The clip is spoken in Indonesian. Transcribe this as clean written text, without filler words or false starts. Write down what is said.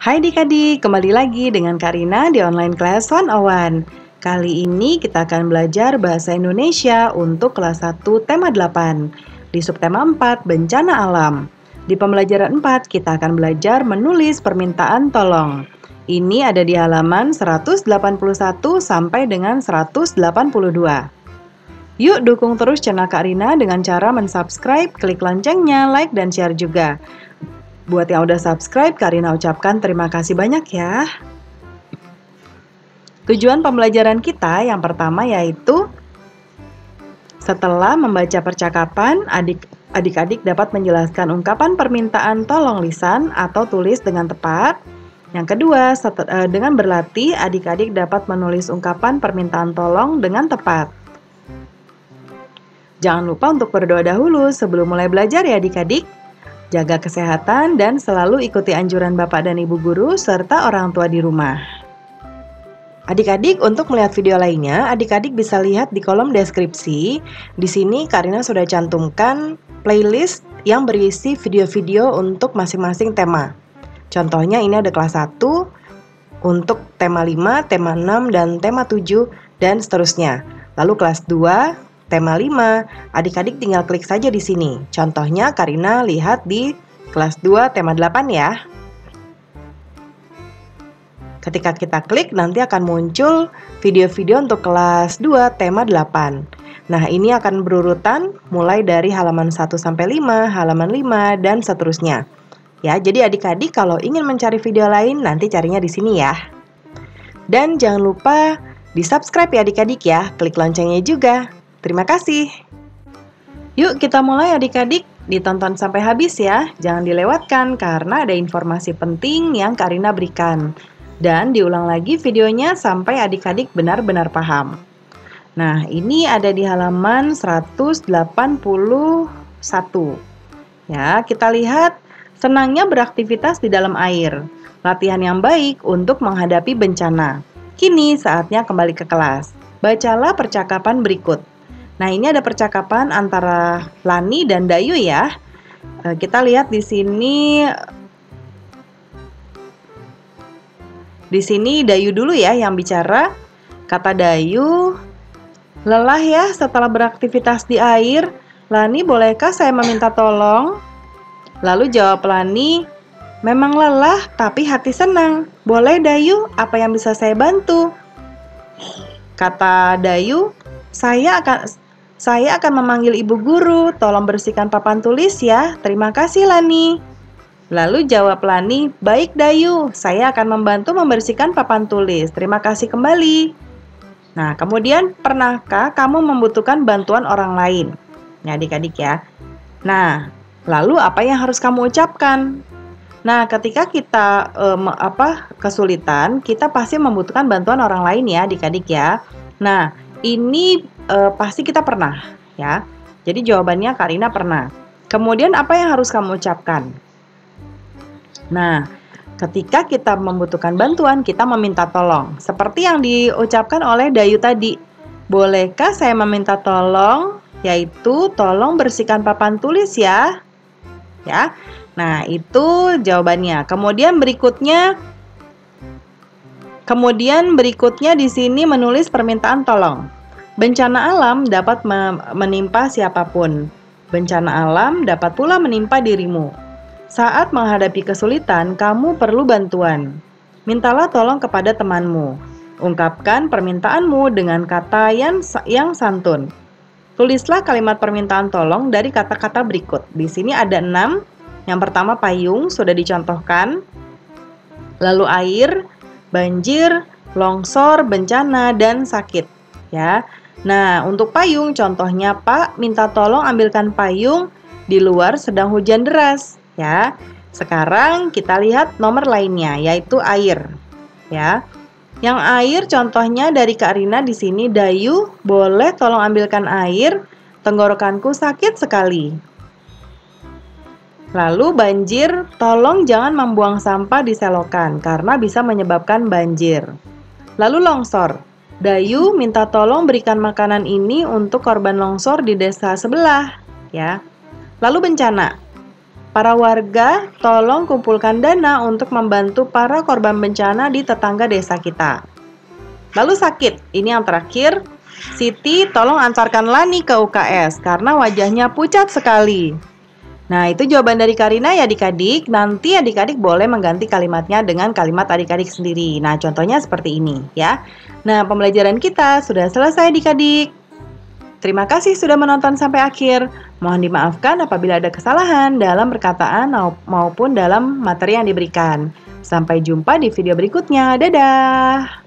Hai adik-adik, kembali lagi dengan Karina di Online Class 101. Kali ini kita akan belajar Bahasa Indonesia untuk kelas 1 tema 8. Di subtema 4, Bencana Alam. Di pembelajaran 4, kita akan belajar menulis permintaan tolong. Ini ada di halaman 181 sampai dengan 182. Yuk dukung terus channel Karina dengan cara mensubscribe, klik loncengnya, like, dan share juga. Buat yang udah subscribe, Karina ucapkan terima kasih banyak ya. Tujuan pembelajaran kita yang pertama yaitu setelah membaca percakapan, adik-adik dapat menjelaskan ungkapan permintaan tolong lisan atau tulis dengan tepat. Yang kedua, dengan berlatih, adik-adik dapat menulis ungkapan permintaan tolong dengan tepat. Jangan lupa untuk berdoa dahulu sebelum mulai belajar ya adik-adik. Jaga kesehatan dan selalu ikuti anjuran Bapak dan Ibu guru serta orang tua di rumah. Adik-adik, untuk melihat video lainnya, adik-adik bisa lihat di kolom deskripsi. Di sini Karina sudah cantumkan playlist yang berisi video-video untuk masing-masing tema. Contohnya ini ada kelas 1 untuk tema 5, tema 6, dan tema 7, dan seterusnya. Lalu kelas 2 tema 5, adik-adik tinggal klik saja di sini. Contohnya Karina lihat di kelas 2 tema 8 ya. Ketika kita klik nanti akan muncul video-video untuk kelas 2 tema 8. Nah, ini akan berurutan mulai dari halaman 1 sampai 5, halaman 5 dan seterusnya. Ya, jadi adik-adik kalau ingin mencari video lain nanti carinya di sini ya. Dan jangan lupa di-subscribe ya adik-adik ya, klik loncengnya juga. Terima kasih. Yuk kita mulai adik-adik, ditonton sampai habis ya. Jangan dilewatkan karena ada informasi penting yang Karina berikan. Dan diulang lagi videonya sampai adik-adik benar-benar paham. Nah, ini ada di halaman 181. Ya, kita lihat senangnya beraktivitas di dalam air. Latihan yang baik untuk menghadapi bencana. Kini saatnya kembali ke kelas. Bacalah percakapan berikut. Nah, ini ada percakapan antara Lani dan Dayu ya. Kita lihat di sini. Di sini Dayu dulu ya yang bicara. Kata Dayu, "Lelah ya setelah beraktivitas di air. Lani, bolehkah saya meminta tolong?" Lalu jawab Lani, "Memang lelah tapi hati senang. Boleh Dayu, apa yang bisa saya bantu?" Kata Dayu, Saya akan memanggil ibu guru, tolong bersihkan papan tulis ya. Terima kasih Lani." Lalu jawab Lani, "Baik Dayu, saya akan membantu membersihkan papan tulis. Terima kasih kembali." Nah, kemudian pernahkah kamu membutuhkan bantuan orang lain? Ya adik-adik ya. Nah, lalu apa yang harus kamu ucapkan? Nah, ketika kita kesulitan, kita pasti membutuhkan bantuan orang lain ya adik-adik ya. Nah, ini pasti kita pernah ya. Jadi jawabannya Karina pernah. Kemudian apa yang harus kamu ucapkan? Nah, ketika kita membutuhkan bantuan, kita meminta tolong. Seperti yang diucapkan oleh Dayu tadi. Bolehkah saya meminta tolong? Yaitu tolong bersihkan papan tulis ya. Ya. Nah, itu jawabannya. Kemudian berikutnya di sini menulis permintaan tolong. Bencana alam dapat menimpa siapapun. Bencana alam dapat pula menimpa dirimu. Saat menghadapi kesulitan, kamu perlu bantuan. Mintalah tolong kepada temanmu. Ungkapkan permintaanmu dengan kata yang santun. Tulislah kalimat permintaan tolong dari kata-kata berikut. Di sini ada 6. Yang pertama payung, sudah dicontohkan. Lalu air, banjir, longsor, bencana, dan sakit. Ya. Nah, untuk payung contohnya, "Pak, minta tolong ambilkan payung, di luar sedang hujan deras." Ya. Sekarang kita lihat nomor lainnya yaitu air. Ya. Yang air contohnya dari Karina di sini, "Dayu, boleh tolong ambilkan air, tenggorokanku sakit sekali." Lalu banjir, "Tolong jangan membuang sampah di selokan karena bisa menyebabkan banjir." Lalu longsor, "Dayu minta tolong berikan makanan ini untuk korban longsor di desa sebelah." Ya. Lalu bencana, Para warga, tolong kumpulkan dana untuk membantu para korban bencana di tetangga desa kita. Lalu sakit, ini yang terakhir. Siti, tolong antarkan Lani ke UKS karena wajahnya pucat sekali. Nah, itu jawaban dari Karina ya adik-adik. Nanti adik-adik boleh mengganti kalimatnya dengan kalimat adik-adik sendiri. Nah, contohnya seperti ini ya. Nah, pembelajaran kita sudah selesai adik-adik. Terima kasih sudah menonton sampai akhir. Mohon dimaafkan apabila ada kesalahan dalam perkataan maupun dalam materi yang diberikan. Sampai jumpa di video berikutnya. Dadah!